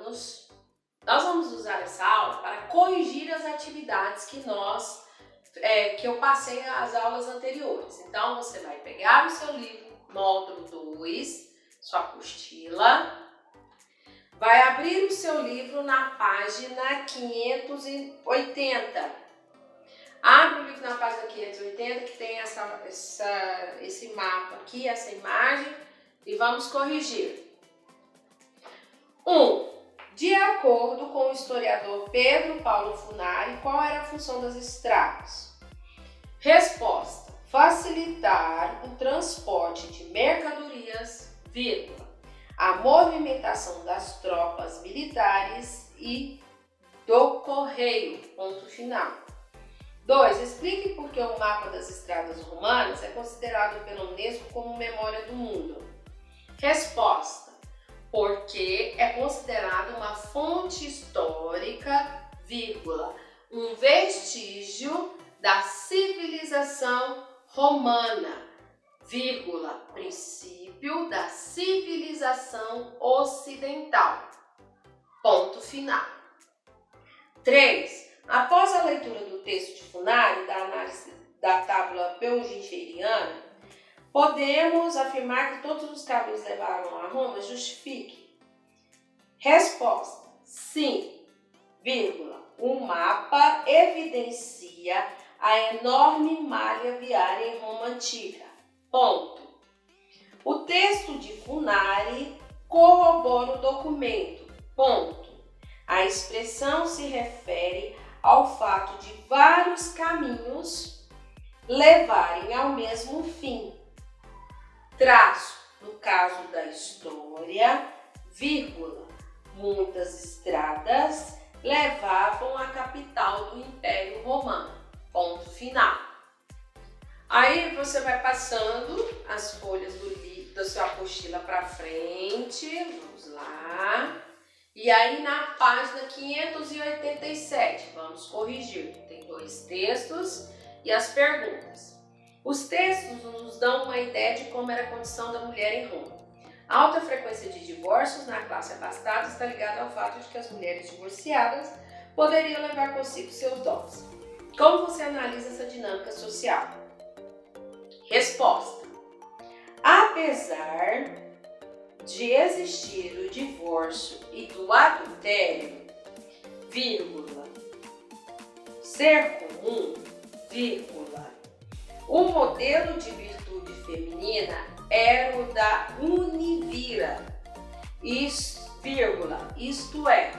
alunos, nós vamos usar essa aula para corrigir as atividades que eu passei nas aulas anteriores. Então, você vai pegar o seu livro, módulo 2, sua apostila, vai abrir o seu livro na página 580. Abre o livro na página 580, que tem esse mapa aqui, essa imagem, e vamos corrigir. 1. De acordo com o historiador Pedro Paulo Funari, qual era a função das estradas? Resposta: facilitar o transporte de mercadorias, a movimentação das tropas militares e do correio, ponto final. 2. Explique por que o mapa das estradas romanas é considerado pela Unesco como memória do mundo. Resposta: porque é considerado uma fonte histórica, um vestígio da civilização romana, princípio da civilização ocidental, ponto final. 3. Após a leitura do texto de Funari, da análise da tábua peutingeriana, podemos afirmar que todos os caminhos levaram a Roma? Justifique. Resposta: sim, o mapa evidencia a enorme malha viária em Roma antiga. Ponto. O texto de Funari corrobora o documento. Ponto. A expressão se refere ao fato de vários caminhos levarem ao mesmo fim. Traço, no caso da história, muitas estradas levavam à capital do Império Romano. Ponto final. Aí você vai passando as folhas da sua apostila para frente. Vamos lá. E aí na página 587, vamos corrigir. Tem 2 textos e as perguntas. Os textos nos dão uma ideia de como era a condição da mulher em Roma. A alta frequência de divórcios na classe abastada está ligada ao fato de que as mulheres divorciadas poderiam levar consigo seus dons. Como você analisa essa dinâmica social? Resposta: apesar de existir o divórcio e do adultério, ser comum, o modelo de virtude feminina era o da univira, isto é,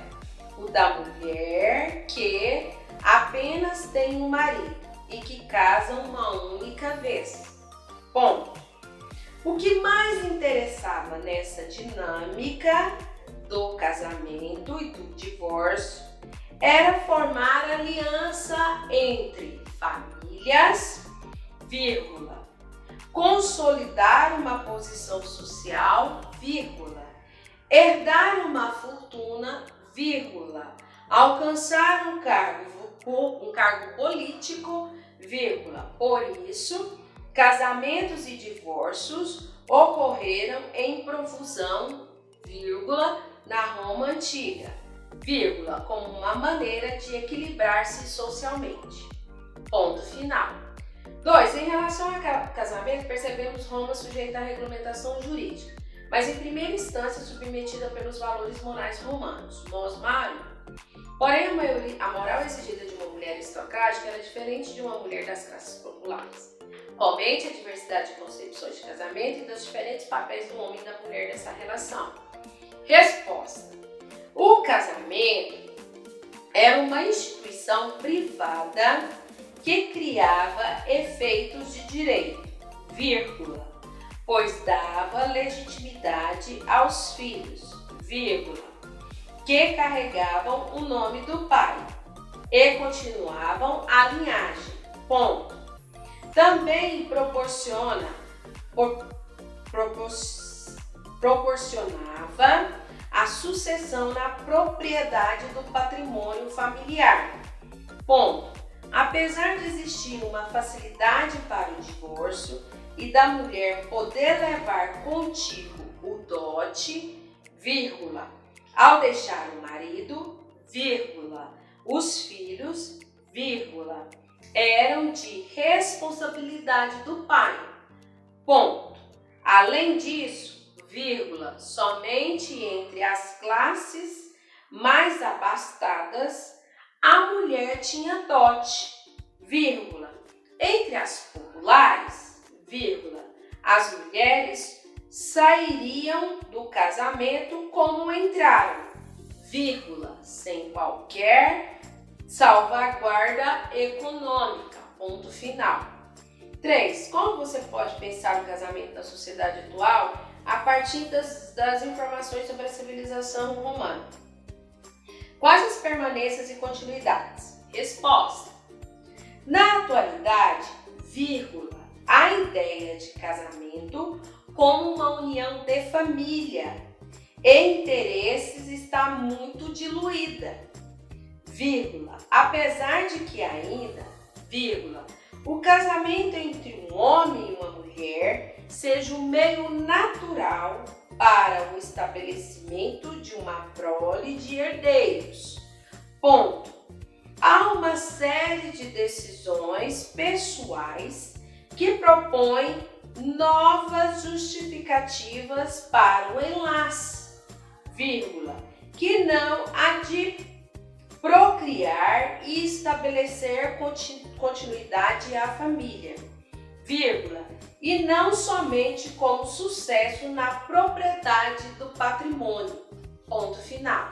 o da mulher que apenas tem um marido e que casa uma única vez. Ponto. O que mais interessava nessa dinâmica do casamento e do divórcio era formar aliança entre famílias, consolidar uma posição social, herdar uma fortuna, alcançar um cargo político, por isso, casamentos e divórcios ocorreram em profusão, na Roma antiga, como uma maneira de equilibrar-se socialmente. Ponto final. 2. Em relação ao casamento, percebemos Roma sujeita à regulamentação jurídica, mas em primeira instância submetida pelos valores morais romanos, Porém, a moral exigida de uma mulher aristocrática era diferente de uma mulher das classes populares. Comente a diversidade de concepções de casamento e dos diferentes papéis do homem e da mulher nessa relação. Resposta: o casamento era uma instituição privada que criava efeitos de direito, pois dava legitimidade aos filhos, que carregavam o nome do pai e continuavam a linhagem. Ponto. Também proporcionava a sucessão na propriedade do patrimônio familiar. Ponto. Apesar de existir uma facilidade para o divórcio e da mulher poder levar contigo o dote, Ao deixar o marido, vírgula, os filhos, vírgula, eram de responsabilidade do pai. Ponto. Além disso, vírgula, somente entre as classes mais abastadas a mulher tinha dote, vírgula. Entre as populares, vírgula, as mulheres sairiam do casamento como entraram, vírgula, sem qualquer salvaguarda econômica, ponto final. 3. Como você pode pensar o casamento na sociedade atual a partir das informações sobre a civilização romana? Quais as permanências e continuidades? Resposta. Na atualidade, vírgula, a ideia de casamento como uma união de família e interesses está muito diluída, vírgula, apesar de que ainda, vírgula, o casamento entre um homem e uma mulher seja um meio natural para o estabelecimento de uma prole de herdeiros. Ponto. Há uma série de decisões pessoais que propõem novas justificativas para o enlace, vírgula, que não há de procriar e estabelecer continuidade à família, vírgula, e não somente como sucesso na propriedade do patrimônio, ponto final.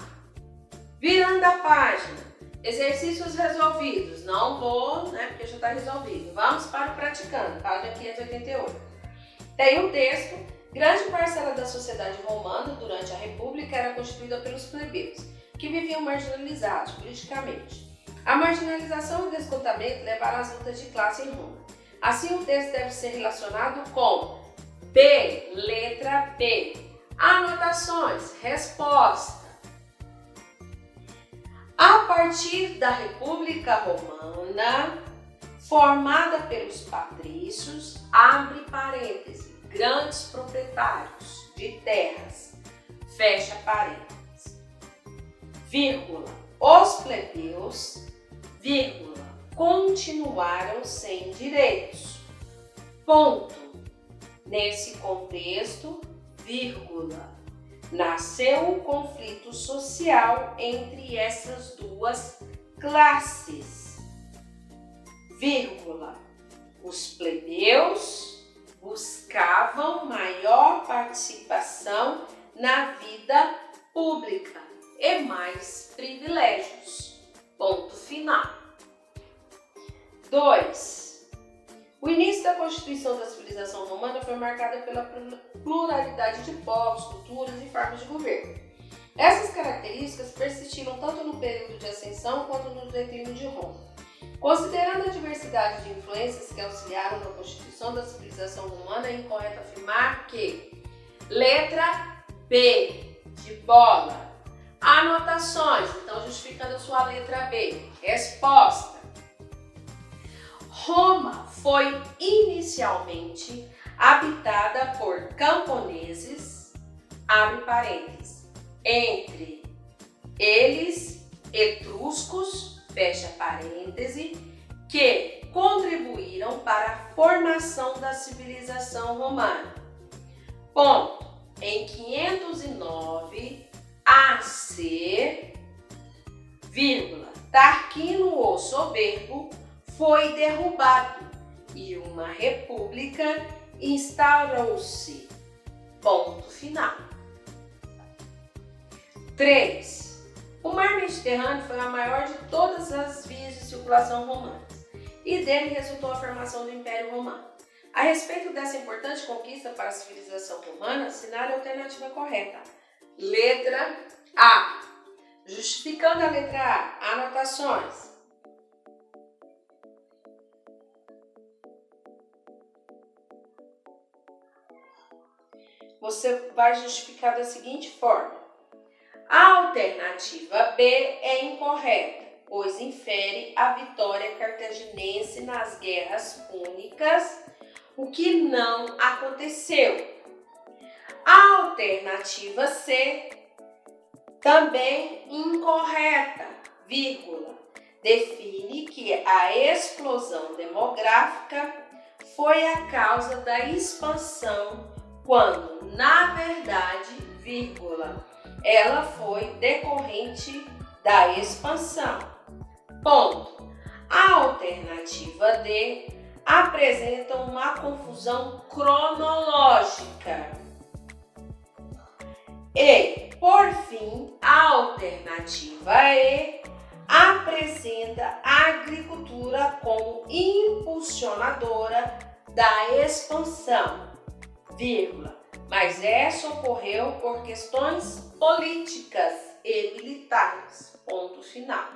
Virando a página, exercícios resolvidos, não vou, porque já está resolvido. Vamos para o praticando, página 588. Tem um texto, grande parcela da sociedade romana durante a República era constituída pelos plebeus, que viviam marginalizados politicamente. A marginalização e o descontamento levaram às lutas de classe em Roma. Assim, o texto deve ser relacionado com B, letra B. Anotações, resposta. A partir da República Romana, formada pelos patrícios, abre parêntese, grandes proprietários de terras, fecha parênteses, vírgula, os plebeus, vírgula, continuaram sem direitos, ponto. Nesse contexto, vírgula, nasceu um conflito social entre essas duas classes, vírgula, os plebeus buscavam maior participação na vida pública e mais privilégios, ponto final. 2. O início da constituição da civilização romana foi marcada pela pluralidade de povos, culturas e formas de governo. Essas características persistiram tanto no período de ascensão quanto no declínio de Roma. Considerando a diversidade de influências que auxiliaram na constituição da civilização romana, é incorreto afirmar que letra B, de bola. Anotações, então justificando a sua letra B. Resposta. Roma foi inicialmente habitada por camponeses, abre parênteses, entre eles etruscos, fecha parêntese, que contribuíram para a formação da civilização romana. Ponto. Em 509 AC, vírgula, Tarquino o Soberbo foi derrubado e uma república instaurou-se. Ponto final. 3. O mar Mediterrâneo foi a maior de todas as vias de circulação romanas e dele resultou a formação do Império Romano. A respeito dessa importante conquista para a civilização romana, assinale a alternativa correta. Letra A. Justificando a letra A, anotações. Você vai justificar da seguinte forma. A alternativa B é incorreta, pois infere a vitória cartaginense nas guerras púnicas, o que não aconteceu. A alternativa C Também incorreta, vírgula, define que a explosão demográfica foi a causa da expansão, quando, na verdade, vírgula, ela foi decorrente da expansão. Ponto. A alternativa D apresenta uma confusão cronológica. E, por fim, a alternativa E apresenta a agricultura como impulsionadora da expansão, vírgula, mas essa ocorreu por questões políticas e militares, ponto final.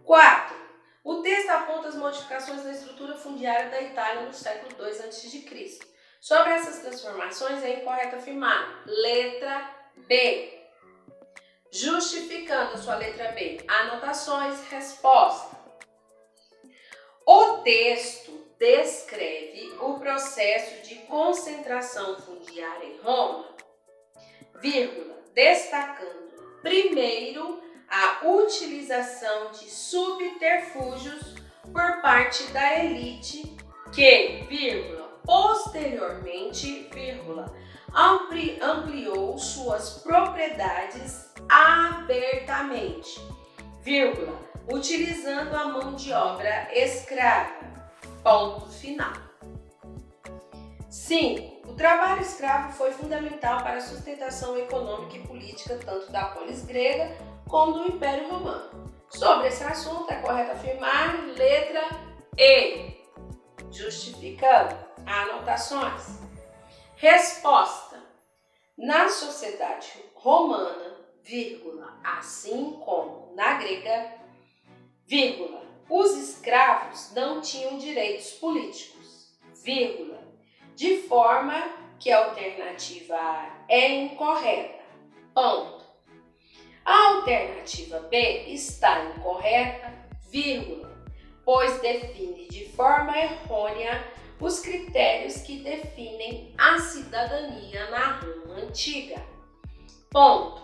4. O texto aponta as modificações na estrutura fundiária da Itália no século II a.C. Sobre essas transformações é incorreto afirmar letra B. Justificando a sua letra B. Anotações, resposta. O texto descreve o processo de concentração fundiária em Roma, vírgula, destacando primeiro a utilização de subterfúgios por parte da elite que, vírgula, posteriormente, vírgula, ampliou suas propriedades abertamente, vírgula, utilizando a mão de obra escrava, ponto final. 5. O trabalho escravo foi fundamental para a sustentação econômica e política tanto da polis grega como do Império Romano. Sobre esse assunto é correto afirmar letra E. Justificando. Anotações. Resposta. Na sociedade romana, vírgula, assim como na grega, vírgula, os escravos não tinham direitos políticos, vírgula, de forma que a alternativa A é incorreta, ponto. A alternativa B está incorreta, vírgula, pois define de forma errônea os critérios que definem a cidadania na Roma antiga. Ponto.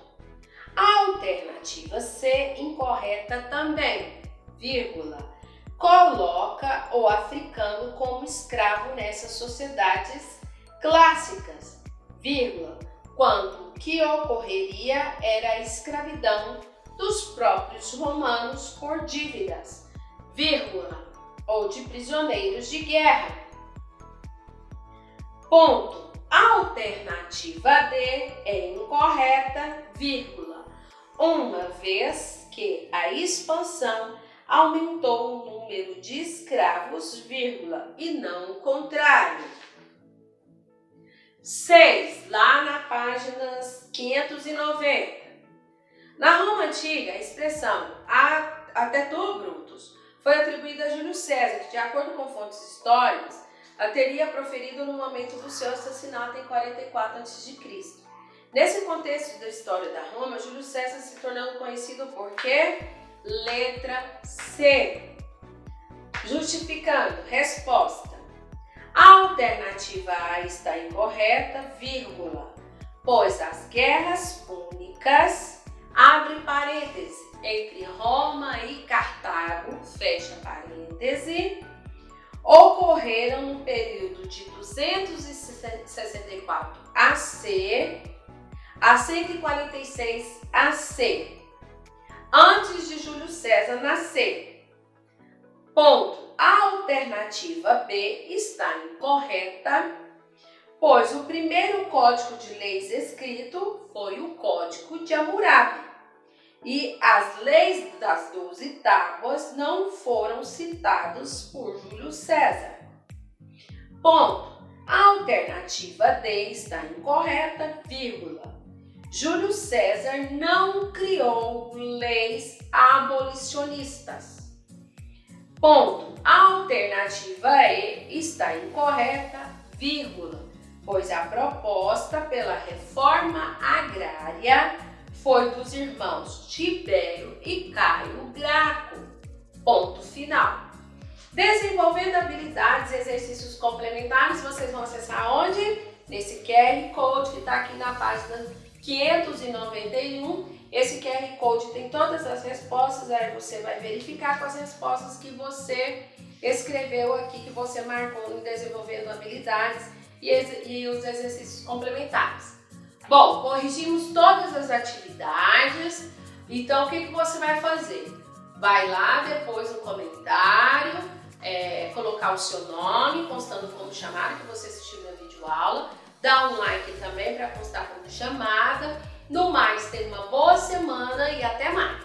A alternativa C incorreta também, vírgula, coloca o africano como escravo nessas sociedades clássicas, vírgula, quando o que ocorreria era a escravidão dos próprios romanos por dívidas, vírgula, ou de prisioneiros de guerra. Ponto. A alternativa D é incorreta, vírgula, uma vez que a expansão aumentou o número de escravos, vírgula, e não o contrário. 6. Lá na página 590. Na Roma Antiga, a expressão até tu, Brutus, foi atribuída a Júlio César, que, de acordo com fontes históricas, a teria proferido no momento do seu assassinato em 44 a.C. Nesse contexto da história da Roma, Júlio César se tornou conhecido por quê? Letra C. Justificando. Resposta. A alternativa A está incorreta, vírgula, pois as guerras púnicas, abre parêntese, entre Roma e Cartago, fecha parêntese, ocorreram no período de 264 AC a 146 AC, antes de Júlio César nascer. Ponto. A alternativa B está incorreta, pois o primeiro código de leis escrito foi o Código de Hammurabi e as leis das 12 tábuas não foram citadas por Júlio César. Ponto. A alternativa D está incorreta, vírgula. Júlio César não criou leis abolicionistas. Ponto. A alternativa E está incorreta, vírgula, pois a proposta pela reforma agrária foi dos irmãos Tibério e Caio Graco. Ponto final. Desenvolvendo habilidades e exercícios complementares, vocês vão acessar onde? Nesse QR Code que está aqui na página 591. Esse QR Code tem todas as respostas, aí você vai verificar com as respostas que você escreveu aqui, que você marcou em desenvolvendo habilidades e os exercícios complementares. Bom, corrigimos todas as atividades, então o que você vai fazer? Vai lá depois no comentário, colocar o seu nome, constando como chamada, que você assistiu minha videoaula, dá um like também para constar como chamada. No mais, tenha uma boa semana e até mais!